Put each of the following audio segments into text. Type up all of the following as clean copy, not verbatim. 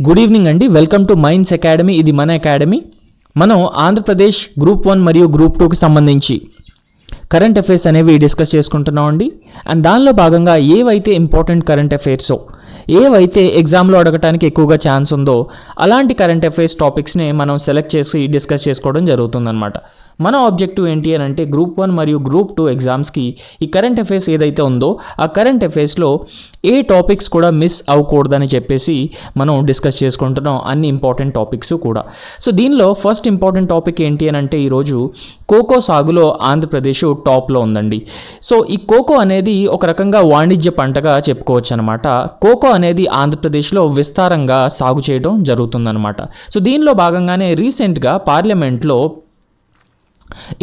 Good evening అండి. Welcome to minds academy. ఇది మన అకాడమీ. మనం ఆంధ్రప్రదేశ్ గ్రూప్ 1 మరియు గ్రూప్ 2కి సంబంధించి కరెంట్ అఫైర్స్ అనేవి డిస్కస్ చేసుకుంటున్నాం అండి. అండ్ దానిలో భాగంగా ఏవైతే ఇంపార్టెంట్ కరెంట్ అఫైర్సో, ఏవైతే ఎగ్జామ్లో అడగటానికి ఎక్కువగా ఛాన్స్ ఉందో అలాంటి కరెంట్ అఫైర్స్ టాపిక్స్ని మనం సెలెక్ట్ చేసి డిస్కస్ చేసుకోవడం జరుగుతుందన్నమాట. మన ఆబ్జెక్టివ్ ఏంటి అని అంటే గ్రూప్ 1 మరియు గ్రూప్ 2 ఎగ్జామ్స్కి ఈ కరెంట్ అఫైర్స్ ఏదైతే ఉందో ఆ కరెంట్ అఫైర్స్లో ఏ టాపిక్స్ కూడా మిస్ అవ్వకూడదని చెప్పేసి మనం డిస్కస్ చేసుకుంటున్నాం, అన్ని ఇంపార్టెంట్ టాపిక్స్ కూడా. సో దీనిలో ఫస్ట్ ఇంపార్టెంట్ టాపిక్ ఏంటి అని అంటే ఈరోజు కోకో సాగులో ఆంధ్రప్రదేశ్ టాప్లో ఉందండి. సో ఈ కోకో అనేది ఒక రకంగా వాణిజ్య పంటగా చెప్పుకోవచ్చు అనమాట. కోకో అనేది ఆంధ్రప్రదేశ్లో విస్తారంగా సాగు చేయడం జరుగుతుందన్నమాట. సో దీనిలో భాగంగానే రీసెంట్గా పార్లమెంట్లో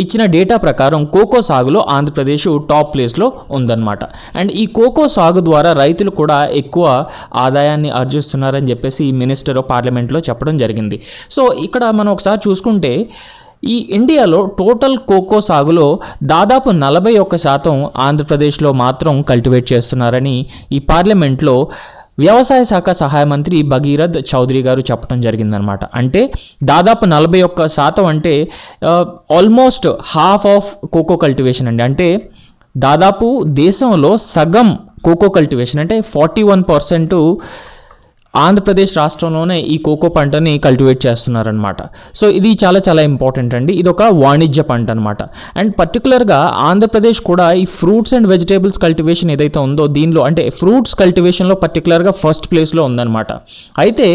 ఇచ్చిన డేటా ప్రకారం కోకో సాగులో ఆంధ్రప్రదేశ్ టాప్ ప్లేస్లో ఉందన్నమాట. అండ్ ఈ కోకో సాగు ద్వారా రైతులు కూడా ఎక్కువ ఆదాయాన్ని ఆర్జిస్తున్నారని చెప్పేసి మినిస్టర్ పార్లమెంట్లో చెప్పడం జరిగింది. సో ఇక్కడ మనం ఒకసారి చూసుకుంటే ఈ ఇండియాలో టోటల్ కోకో సాగులో దాదాపు 41% ఆంధ్రప్రదేశ్లో మాత్రం కల్టివేట్ చేస్తున్నారని ఈ పార్లమెంట్లో వ్యవసాయ శాఖ సహాయ మంత్రి భగీరథ్ చౌదరి గారు చెప్పడం జరిగిందనమాట. అంటే దాదాపు 41% అంటే almost half of cocoa cultivation అండి. అంటే దాదాపు దేశంలో సగం కోకో కల్టివేషన్ అంటే 41% ఆంధ్రప్రదేశ్ రాష్ట్రంలోనే ఈ కోకో పంటని కల్టివేట్ చేస్తున్నారనమాట. సో ఇది చాలా చాలా ఇంపార్టెంట్ అండి. ఇది ఒక వాణిజ్య పంట అనమాట. అండ్ పర్టికులర్గా ఆంధ్రప్రదేశ్ కూడా ఈ ఫ్రూట్స్ అండ్ వెజిటేబుల్స్ కల్టివేషన్ ఏదైతే ఉందో దీనిలో అంటే ఫ్రూట్స్ కల్టివేషన్లో పర్టికులర్గా ఫస్ట్ ప్లేస్లో ఉందన్నమాట. అయితే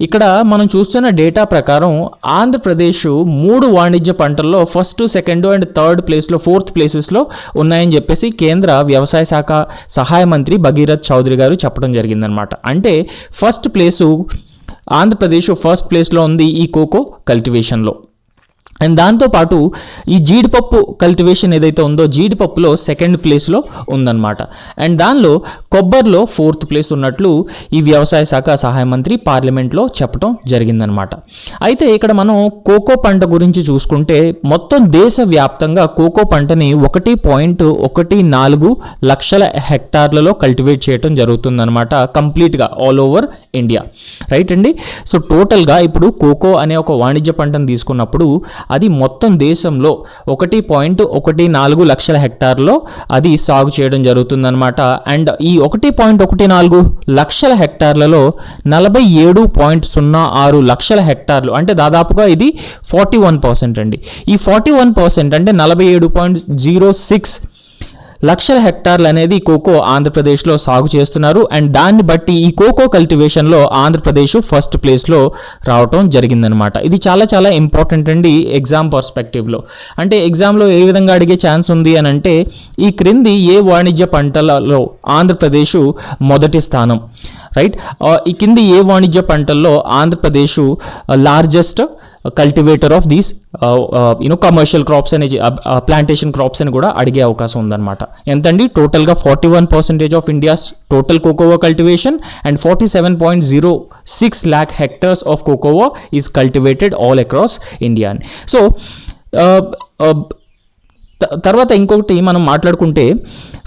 ఇక్కడ మనం చూస్తున్న డేటా ప్రకారం ఆంధ్రప్రదేశ్ 3 వాణిజ్య పంటల్లో ఫస్ట్, సెకండ్ అండ్ థర్డ్ ప్లేస్లో, ఫోర్త్ ప్లేసెస్లో ఉన్నాయని చెప్పేసి కేంద్ర వ్యవసాయ శాఖ సహాయ మంత్రి భగీరథ్ చౌదరి గారు చెప్పడం జరిగిందనమాట. అంటే ఫస్ట్ ప్లేసు ఆంధ్రప్రదేశ్ ఫస్ట్ ప్లేస్లో ఉంది ఈ కోకో కల్టివేషన్లో. అండ్ దాంతోపాటు ఈ జీడిపప్పు కల్టివేషన్ ఏదైతే ఉందో జీడిపప్పులో సెకండ్ ప్లేస్లో ఉందన్నమాట. అండ్ దానిలో కొబ్బరిలో ఫోర్త్ ప్లేస్ ఉన్నట్లు ఈ వ్యవసాయ శాఖ సహాయ మంత్రి పార్లమెంట్లో చెప్పడం జరిగిందనమాట. అయితే ఇక్కడ మనం కోకో పంట గురించి చూసుకుంటే మొత్తం దేశవ్యాప్తంగా కోకో పంటని 1.14 లక్షల హెక్టార్లలో కల్టివేట్ చేయడం జరుగుతుందన్నమాట, కంప్లీట్గా ఆల్ ఓవర్ ఇండియా. రైట్ అండి. సో టోటల్గా ఇప్పుడు కోకో అనే ఒక వాణిజ్య పంటను తీసుకున్నప్పుడు అది మొత్తం దేశంలో 1.14 లక్షల హెక్టార్లో అది సాగు చేయడం జరుగుతుందన్నమాట. అండ్ ఈ 1.14 లక్షల హెక్టార్లలో 47.06 లక్షల హెక్టార్లు అంటే దాదాపుగా ఇది 41% అండి. ఈ 41% అంటే 47.06 లక్షల హెక్టార్లు అనేది కోకో ఆంధ్రప్రదేశ్లో సాగు చేస్తున్నారు. అండ్ దాన్ని బట్టి ఈ కోకో కల్టివేషన్లో ఆంధ్రప్రదేశ్ ఫస్ట్ ప్లేస్లో రావటం జరిగిందనమాట. ఇది చాలా చాలా ఇంపార్టెంట్ అండి ఎగ్జామ్ పర్స్పెక్టివ్లో. అంటే ఎగ్జామ్లో ఏ విధంగా అడిగే ఛాన్స్ ఉంది అని అంటే ఈ క్రింది ఏ వాణిజ్య పంటలలో ఆంధ్రప్రదేశ్ మొదటి స్థానం, రైట్, ఈ కింది ఏ వాణిజ్య పంటల్లో Andhra Pradesh largest cultivator of these commercial crops అనే ప్లాంటేషన్ క్రాప్స్ అని కూడా అడిగే అవకాశం ఉందన్నమాట. ఎంతండి టోటల్గా 41% of India's total cocoa cultivation and 47.06 lakh hectares of cocoa is cultivated all across India. So తర్వాత ఇంకొకటి మనం మాట్లాడుకుంటే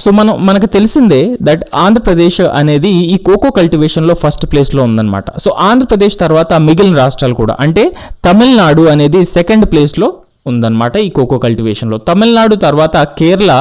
సో మనకు తెలిసిందే దట్ ఆంధ్రప్రదేశ్ అనేది ఈ కోకో కల్టివేషన్లో ఫస్ట్ ప్లేస్లో ఉందన్నమాట. సో ఆంధ్రప్రదేశ్ తర్వాత మిగిలిన రాష్ట్రాలు కూడా అంటే తమిళనాడు అనేది సెకండ్ ప్లేస్లో ఉందన్నమాట ఈ కోకో కల్టివేషన్లో. తమిళనాడు తర్వాత కేరళ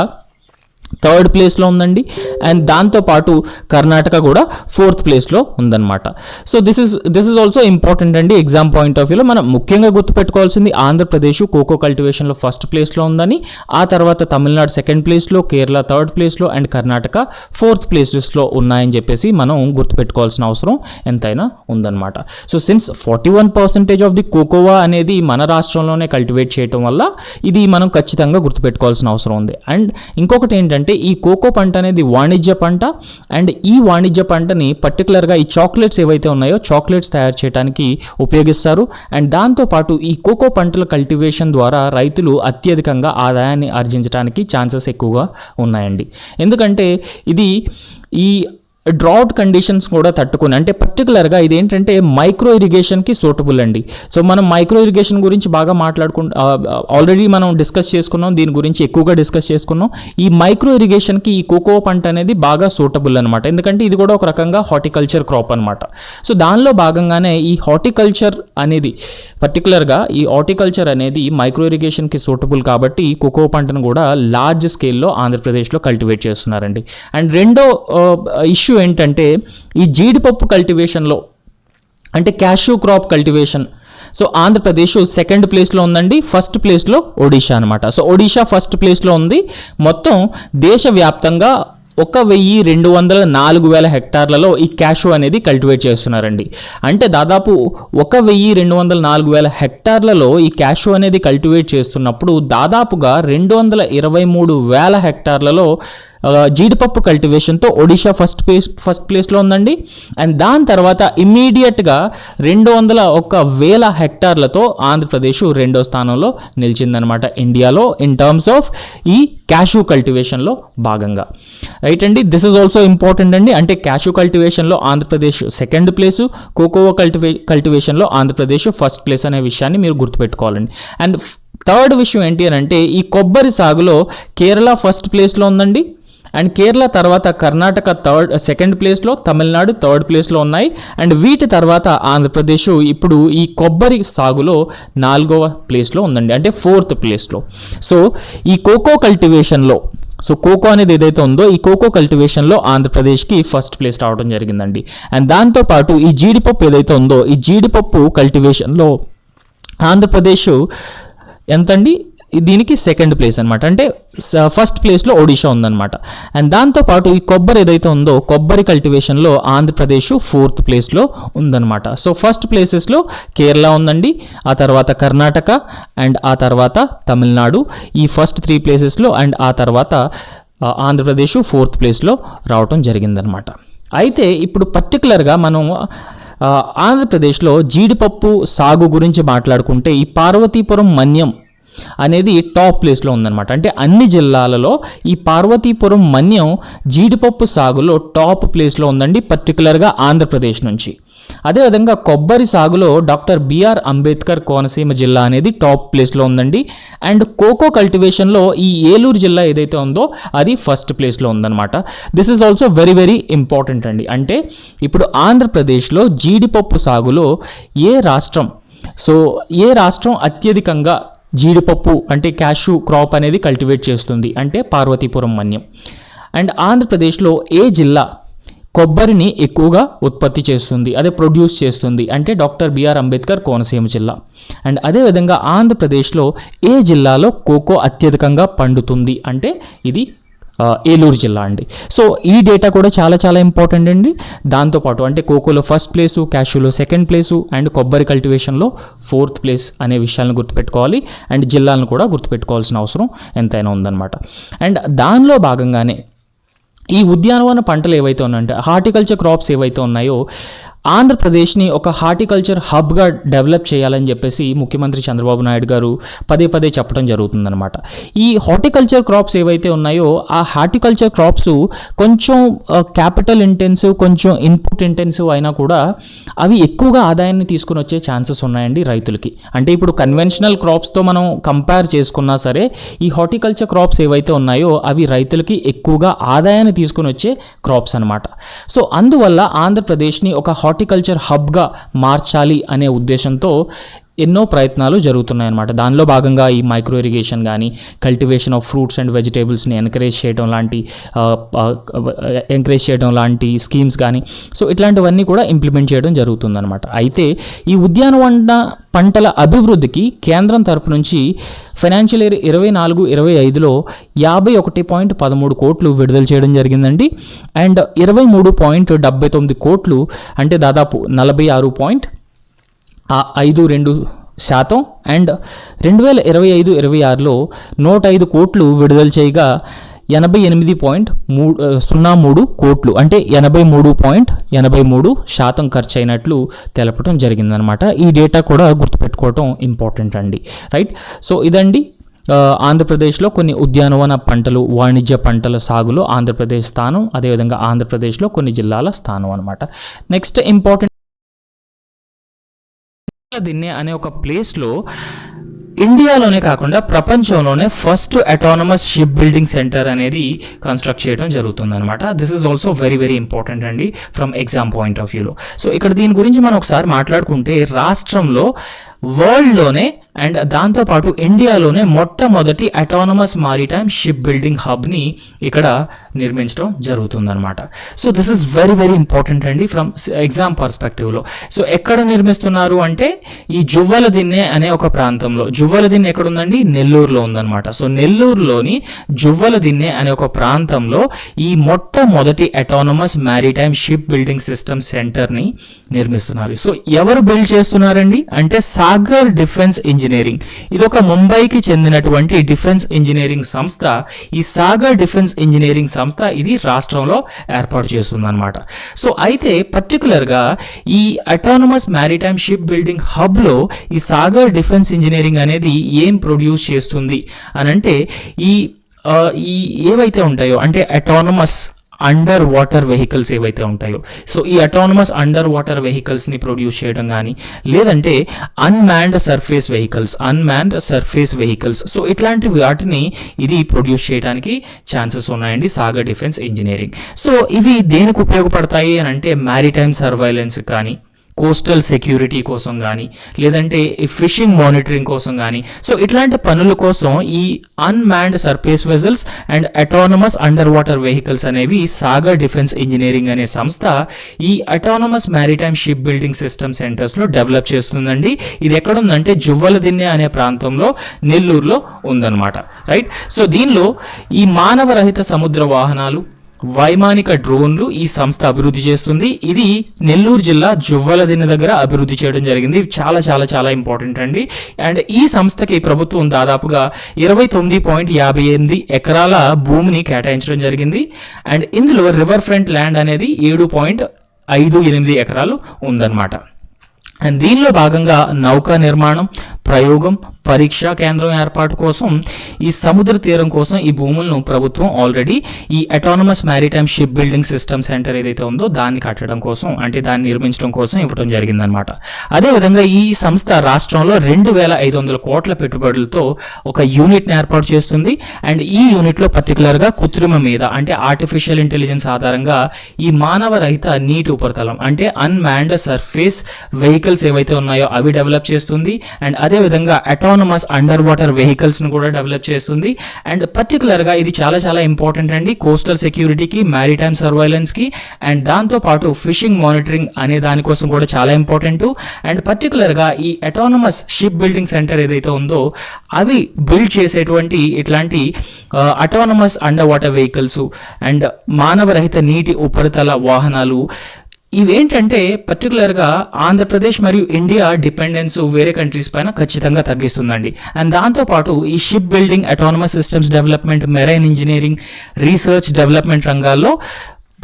థర్డ్ ప్లేస్లో ఉందండి. అండ్ దాంతోపాటు కర్ణాటక కూడా ఫోర్త్ ప్లేస్లో ఉందన్నమాట. So this is also important అండి ఎగ్జామ్ పాయింట్ ఆఫ్ వ్యూలో. మనం ముఖ్యంగా గుర్తుపెట్టుకోవాల్సింది ఆంధ్రప్రదేశ్ కోకో కల్టివేషన్లో ఫస్ట్ ప్లేస్లో ఉందని, ఆ తర్వాత తమిళనాడు సెకండ్ ప్లేస్లో, కేరళ థర్డ్ ప్లేస్లో అండ్ కర్ణాటక ఫోర్త్ ప్లేసెస్లో ఉన్నాయని చెప్పేసి మనం గుర్తుపెట్టుకోవాల్సిన అవసరం ఎంతైనా ఉందన్నమాట. So since 41% of the cocoa అనేది మన రాష్ట్రంలోనే కల్టివేట్ చేయటం వల్ల ఇది మనం ఖచ్చితంగా గుర్తుపెట్టుకోవాల్సిన అవసరం ఉంది. అండ్ ఇంకొకటి ఏంటంటే ఈ కోకో పంట అనేది వాణిజ్య పంట. అండ్ ఈ వాణిజ్య పంటని పర్టికులర్గా ఈ చాక్లెట్స్ ఏవైతే ఉన్నాయో చాక్లెట్స్ తయారు చేయడానికి ఉపయోగిస్తారు. అండ్ దాంతోపాటు ఈ కోకో పంటల కల్టివేషన్ ద్వారా రైతులు అత్యధికంగా ఆదాయాన్ని ఆర్జించడానికి ఛాన్సెస్ ఎక్కువగా ఉన్నాయండి. ఎందుకంటే ఇది ఈ డ్రాట్ కండిషన్స్ కూడా తట్టుకుని, అంటే పర్టికులర్గా ఇది ఏంటంటే మైక్రో ఇరిగేషన్కి సూటబుల్ అండి. సో మనం మైక్రో ఇరిగేషన్ గురించి బాగా ఆల్రెడీ మనం డిస్కస్ చేసుకున్నాం, దీని గురించి ఎక్కువగా డిస్కస్ చేసుకున్నాం. ఈ మైక్రో ఇరిగేషన్కి ఈ కోకో పంట అనేది బాగా సూటబుల్ అనమాట, ఎందుకంటే ఇది కూడా ఒక రకంగా హార్టికల్చర్ క్రాప్ అనమాట. సో దానిలో భాగంగానే ఈ హార్టికల్చర్ అనేది పర్టికులర్గా ఈ హార్టికల్చర్ అనేది మైక్రో ఇరిగేషన్కి సూటబుల్ కాబట్టి ఈ కోకో పంటను కూడా లార్జ్ స్కేల్లో ఆంధ్రప్రదేశ్లో కల్టివేట్ చేస్తున్నారండి. అండ్ రెండో ఇష్యూ ఏంటంటే ఈ జీడిపప్పు కల్టివేషన్లో, అంటే cashew crop cultivation. So Andhra Pradesh second ప్లేస్లో ఉందండి, ఫస్ట్ ప్లేస్లో ఒడిషా అనమాట. సో ఒడిషా ఫస్ట్ ప్లేస్లో ఉంది. మొత్తం దేశవ్యాప్తంగా 1,204,000 హెక్టార్లలో ఈ క్యాష్యూ అనేది కల్టివేట్ చేస్తున్నారండి. అంటే దాదాపు 1,204,000 హెక్టార్లలో ఈ క్యాష్యూ అనేది కల్టివేట్ చేస్తున్నప్పుడు దాదాపుగా 223,000 హెక్టార్లలో జీడిపప్పు కల్టివేషన్తో ఒడిషా ఫస్ట్ ప్లేస్లో ఉందండి. అండ్ దాని తర్వాత ఇమ్మీడియట్గా 201,000 హెక్టార్లతో ఆంధ్రప్రదేశ్ రెండో స్థానంలో నిలిచిందనమాట ఇండియాలో ఇన్ టర్మ్స్ ఆఫ్ ఈ క్యాష్యూ కల్టివేషన్లో భాగంగా. రైట్ అండి, దిస్ ఇస్ ఆల్సో ఇంపార్టెంట్ అండి. అంటే క్యాష్యూ కల్టివేషన్లో ఆంధ్రప్రదేశ్ సెకండ్ ప్లేసు, కోకోవా కల్టివేషన్లో ఆంధ్రప్రదేశ్ ఫస్ట్ ప్లేస్ అనే విషయాన్ని మీరు గుర్తుపెట్టుకోవాలండి. అండ్ థర్డ్ విషయం ఏంటి అని అంటే ఈ కొబ్బరి సాగులో కేరళ ఫస్ట్ ప్లేస్లో ఉందండి. అండ్ కేరళ తర్వాత కర్ణాటక సెకండ్ ప్లేస్లో, తమిళనాడు థర్డ్ ప్లేస్లో ఉన్నాయి. అండ్ వీటి తర్వాత ఆంధ్రప్రదేశ్ ఇప్పుడు ఈ కొబ్బరి సాగులో 4వ ప్లేస్లో ఉందండి, అంటే 4th ప్లేస్లో. సో ఈ కోకో కల్టివేషన్లో, సో కోకో అనేది ఏదైతే ఉందో ఈ కోకో కల్టివేషన్లో ఆంధ్రప్రదేశ్కి ఫస్ట్ ప్లేస్ రావడం జరిగిందండి. అండ్ దాంతోపాటు ఈ జీడిపప్పు ఏదైతే ఉందో ఈ జీడిపప్పు కల్టివేషన్లో ఆంధ్రప్రదేశ్ ఎంతండి, దీనికి సెకండ్ ప్లేస్ అనమాట, అంటే ఫస్ట్ ప్లేస్లో ఒడిషా ఉందన్నమాట. అండ్ దాంతోపాటు ఈ కొబ్బరి ఏదైతే ఉందో కొబ్బరి కల్టివేషన్లో ఆంధ్రప్రదేశ్ 4th ప్లేస్లో ఉందన్నమాట. సో ఫస్ట్ ప్లేసెస్లో కేరళ ఉందండి, ఆ తర్వాత కర్ణాటక అండ్ ఆ తర్వాత తమిళనాడు, ఈ ఫస్ట్ 3 ప్లేసెస్లో. అండ్ ఆ తర్వాత ఆంధ్రప్రదేశ్ 4th ప్లేస్లో రావటం జరిగిందనమాట. అయితే ఇప్పుడు పర్టికులర్గా మనం ఆంధ్రప్రదేశ్లో జీడిపప్పు సాగు గురించి మాట్లాడుకుంటే ఈ పార్వతీపురం మన్యం అనేది టాప్ ప్లేస్లో ఉందన్నమాట. అంటే అన్ని జిల్లాలలో ఈ పార్వతీపురం మన్యం జీడిపప్పు సాగులో టాప్ ప్లేస్లో ఉందండి, పర్టికులర్గా ఆంధ్రప్రదేశ్ నుంచి. అదేవిధంగా కొబ్బరి సాగులో డాక్టర్ బిఆర్ అంబేద్కర్ కోనసీమ జిల్లా అనేది టాప్ ప్లేస్లో ఉందండి. అండ్ కోకో కల్టివేషన్లో ఈ ఏలూరు జిల్లా ఏదైతే ఉందో అది ఫస్ట్ ప్లేస్లో ఉందన్నమాట. This is also very very important అండి. అంటే ఇప్పుడు ఆంధ్రప్రదేశ్లో జీడిపప్పు సాగులో ఏ రాష్ట్రం అత్యధికంగా జీడిపప్పు అంటే క్యాష్యూ క్రాప్ అనేది కల్టివేట్ చేస్తుంది అంటే పార్వతీపురం మన్యం. అండ్ ఆంధ్రప్రదేశ్లో ఏ జిల్లా కొబ్బరిని ఎక్కువగా ఉత్పత్తి చేస్తుంది, అదే ప్రొడ్యూస్ చేస్తుంది అంటే డాక్టర్ బిఆర్ అంబేద్కర్ కోనసీమ జిల్లా. అండ్ అదేవిధంగా ఆంధ్రప్రదేశ్లో ఏ జిల్లాలో కోకో అత్యధికంగా పండుతుంది అంటే ఇది ఏలూరు జిల్లా అండి. సో ఈ డేటా కూడా చాలా చాలా ఇంపార్టెంట్ అండి. దాంతోపాటు అంటే కోకోలో ఫస్ట్ ప్లేసు, క్యాష్యూలో సెకండ్ ప్లేసు అండ్ కొబ్బరి కల్టివేషన్లో 4th ప్లేస్ అనే విషయాలను గుర్తుపెట్టుకోవాలి. అండ్ జిల్లాలను కూడా గుర్తుపెట్టుకోవాల్సిన అవసరం ఎంతైనా ఉందన్నమాట. అండ్ దానిలో భాగంగానే ఈ ఉద్యానవన పంటలు ఏవైతే ఉన్నాయంటే హార్టికల్చర్ క్రాప్స్ ఏవైతే ఉన్నాయో ఆంధ్రప్రదేశ్ని ఒక హార్టికల్చర్ హబ్గా డెవలప్ చేయాలని చెప్పేసి ముఖ్యమంత్రి చంద్రబాబు నాయుడు గారు పదే చెప్పడం జరుగుతుందన్నమాట. ఈ హార్టికల్చర్ క్రాప్స్ ఏవైతే ఉన్నాయో ఆ హార్టికల్చర్ క్రాప్స్ కొంచెం క్యాపిటల్ ఇంటెన్సివ్, కొంచెం ఇన్పుట్ ఇంటెన్సివ్ అయినా కూడా అవి ఎక్కువగా ఆదాయాన్ని తీసుకుని వచ్చే ఛాన్సెస్ ఉన్నాయండి రైతులకి. అంటే ఇప్పుడు కన్వెన్షనల్ క్రాప్స్తో మనం కంపేర్ చేసుకున్నా సరే ఈ హార్టికల్చర్ క్రాప్స్ ఏవైతే ఉన్నాయో అవి రైతులకి ఎక్కువగా ఆదాయాన్ని తీసుకుని వచ్చే క్రాప్స్ అనమాట. సో అందువల్ల ఆంధ్రప్రదేశ్ని ఒక హార్టికల్చర్ హబ్గా మార్చాలి అనే ఉద్దేశంతో ఎన్నో ప్రయత్నాలు జరుగుతున్నాయన్నమాట. దానిలో భాగంగా ఈ మైక్రో ఇరిగేషన్ కానీ కల్టివేషన్ ఆఫ్ ఫ్రూట్స్ అండ్ వెజిటేబుల్స్ని ఎంకరేజ్ చేయడం లాంటి స్కీమ్స్ కానీ సో ఇట్లాంటివన్నీ కూడా ఇంప్లిమెంట్ చేయడం జరుగుతుందన్నమాట. అయితే ఈ ఉద్యానవన పంటల అభివృద్ధికి కేంద్రం తరపు నుంచి ఫైనాన్షియల్ ఇయర్ 24-25లో 51.13 కోట్లు విడుదల చేయడం జరిగిందండి. అండ్ 23.79 కోట్లు అంటే దాదాపు 46.52% అండ్ 2025-26లో 105 కోట్లు విడుదల చేయగా 88.03 కోట్లు అంటే 83.83% ఖర్చు అయినట్లు తెలపడం జరిగిందనమాట. ఈ డేటా కూడా గుర్తుపెట్టుకోవడం ఇంపార్టెంట్ అండి. రైట్, సో ఇదండి ఆంధ్రప్రదేశ్లో కొన్ని ఉద్యానవన పంటలు, వాణిజ్య పంటల సాగులో ఆంధ్రప్రదేశ్ స్థానం, అదేవిధంగా ఆంధ్రప్రదేశ్లో కొన్ని జిల్లాల స్థానం అనమాట. నెక్స్ట్ ఇంపార్టెంట్ దిన్నే అనే ఒక ప్లేస్లో ఇండియాలోనే కాకుండా ప్రపంచంలోనే first autonomous ship building centre అనేది కన్స్ట్రక్ట్ చేయడం జరుగుతుంది అనమాట. This is also very very important అండి ఫ్రమ్ ఎగ్జామ్ పాయింట్ ఆఫ్ వ్యూలో. సో ఇక్కడ దీని గురించి మనం ఒకసారి మాట్లాడుకుంటే, రాష్ట్రంలో వరల్డ్లోనే అండ్ దాంతోపాటు ఇండియాలోనే మొట్టమొదటి అటానమస్ మారిటైమ్ షిప్ బిల్డింగ్ హబ్ని ఇక్కడ నిర్మించడం జరుగుతుందన్నమాట. So this is very very important అండి ఫ్రమ్ ఎగ్జామ్ పర్స్పెక్టివ్లో. సో ఎక్కడ నిర్మిస్తున్నారు అంటే ఈ జువ్వలదిన్నె అనే ఒక ప్రాంతంలో. జువ్వలదిన్నె ఎక్కడ ఉందండి? నెల్లూరులో ఉందన్నమాట. సో నెల్లూరులోని జువ్వలదిన్నె అనే ఒక ప్రాంతంలో ఈ మొట్టమొదటి autonomous maritime ship building system సెంటర్ని నిర్మిస్తున్నారు. సో ఎవరు బిల్డ్ చేస్తున్నారండి అంటే సాగర్ డిఫెన్స్ ఇంజనీరింగ్. ఇదొక ముంబైకి చెందినటువంటి డిఫెన్స్ ఇంజనీరింగ్ సంస్థ. ఈ సాగర్ డిఫెన్స్ ఇంజనీరింగ్ సంస్థ ఇది రాష్ట్రంలో ఏర్పాటు చేస్తుందన్నమాట. సో అయితే పర్టికులర్గా ఈ అటానమస్ మ్యారిటైమ్ షిప్ బిల్డింగ్ హబ్లో ఈ సాగర్ డిఫెన్స్ ఇంజనీరింగ్ అనేది ఏం ప్రొడ్యూస్ చేస్తుంది అని అంటే ఈ ఏవైతే ఉంటాయో అంటే అటానమస్ అండర్ వాటర్ వెహికల్స్ ఏవైతే ఉంటాయో, సో ఈ అటానమస్ అండర్ వాటర్ వెహికల్స్ని ప్రొడ్యూస్ చేయడం కానీ, లేదంటే అన్మ్యాన్డ్ సర్ఫేస్ వెహికల్స్ సో ఇట్లాంటి వాటిని ఇది ప్రొడ్యూస్ చేయడానికి ఛాన్సెస్ ఉన్నాయండి సాగర్ డిఫెన్స్ ఇంజనీరింగ్. సో ఇవి దేనికి ఉపయోగపడతాయి అని అంటే మ్యారిటైమ్ సర్వైలెన్స్ కానీ, కోస్టల్ సెక్యూరిటీ కోసం కానీ, లేదంటే ఫిషింగ్ మానిటరింగ్ కోసం కానీ, సో ఇట్లాంటి పనుల కోసం ఈ unmanned surface vessels and autonomous under water vehicles అనేవి సాగర్ డిఫెన్స్ ఇంజనీరింగ్ అనే సంస్థ ఈ autonomous maritime ship building system సెంటర్స్లో డెవలప్ చేస్తుందండి. ఇది ఎక్కడుందంటే జువ్వలదిన్నె అనే ప్రాంతంలో నెల్లూరులో ఉందన్నమాట. రైట్. సో దీనిలో ఈ మానవరహిత సముద్ర వాహనాలు, వైమానిక డ్రోన్లు ఈ సంస్థ అభివృద్ధి చేస్తుంది. ఇది నెల్లూరు జిల్లా జువ్వలదిన్నె దగ్గర అభివృద్ధి చేయడం జరిగింది. చాలా చాలా చాలా ఇంపార్టెంట్ అండి. అండ్ ఈ సంస్థకి ప్రభుత్వం దాదాపుగా 29.58 ఎకరాల భూమిని కేటాయించడం జరిగింది. అండ్ ఇందులో రివర్ ఫ్రంట్ ల్యాండ్ అనేది 7.58 ఎకరాలు ఉందన్నమాట. అండ్ దీనిలో భాగంగా నౌకా నిర్మాణం, ప్రయోగం, పరీక్షా కేంద్రం ఏర్పాటు కోసం ఈ సముద్ర తీరం కోసం ఈ భూములను ప్రభుత్వం ఆల్రెడీ ఈ autonomous maritime ship building system centre ఏదైతే ఉందో దాన్ని కట్టడం కోసం అంటే దాన్ని నిర్మించడం కోసం ఇవ్వడం జరిగిందనమాట. అదేవిధంగా ఈ సంస్థ రాష్ట్రంలో 2,500 కోట్ల పెట్టుబడులతో ఒక యూనిట్ని ఏర్పాటు చేస్తుంది. అండ్ ఈ యూనిట్లో పర్టికులర్గా కృత్రిమ మీద అంటే ఆర్టిఫిషియల్ ఇంటెలిజెన్స్ ఆధారంగా ఈ మానవ రహిత నీటి ఉపరితలం అంటే అన్మ్యాన్డ్ సర్ఫేస్ వెహికల్స్ ఏవైతే ఉన్నాయో అవి డెవలప్ చేస్తుంది. అండ్ అదేవిధంగా అటానమస్ అండర్ వాటర్ వెహికల్స్ను కూడా డెవలప్ చేస్తుంది. అండ్ పర్టికులర్గా ఇది చాలా చాలా ఇంపార్టెంట్ అండి కోస్టల్ సెక్యూరిటీకి, మ్యారిటైమ్ సర్వైలెన్స్కి అండ్ దాంతోపాటు ఫిషింగ్ మానిటరింగ్ అనే దానికోసం కూడా చాలా ఇంపార్టెంట్. అండ్ పర్టికులర్గా ఈ అటానమస్ షిప్ బిల్డింగ్ సెంటర్ ఏదైతే ఉందో అవి బిల్డ్ చేసేటువంటి ఇట్లాంటి autonomous under water vehicles and మానవరహిత నీటి ఉపరితల వాహనాలు ఇవేంటంటే పర్టికులర్గా ఆంధ్రప్రదేశ్ మరియు ఇండియా డిపెండెన్స్ వేరే కంట్రీస్ పైన ఖచ్చితంగా తగ్గిస్తుందండి. అండ్ దాంతోపాటు ఈ ship building, autonomous systems development, marine engineering, research development రంగాల్లో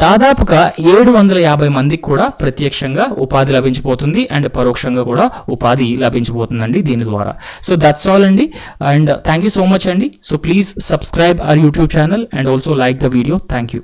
దాదాపుగా 750 మందికి కూడా ప్రత్యక్షంగా ఉపాధి లభించిపోతుంది అండ్ పరోక్షంగా కూడా ఉపాధి లభించిపోతుందండి దీని ద్వారా. సో దట్స్ ఆల్ అండి. And thank you so much అండి. So please subscribe our YouTube channel and also like the video. Thank you.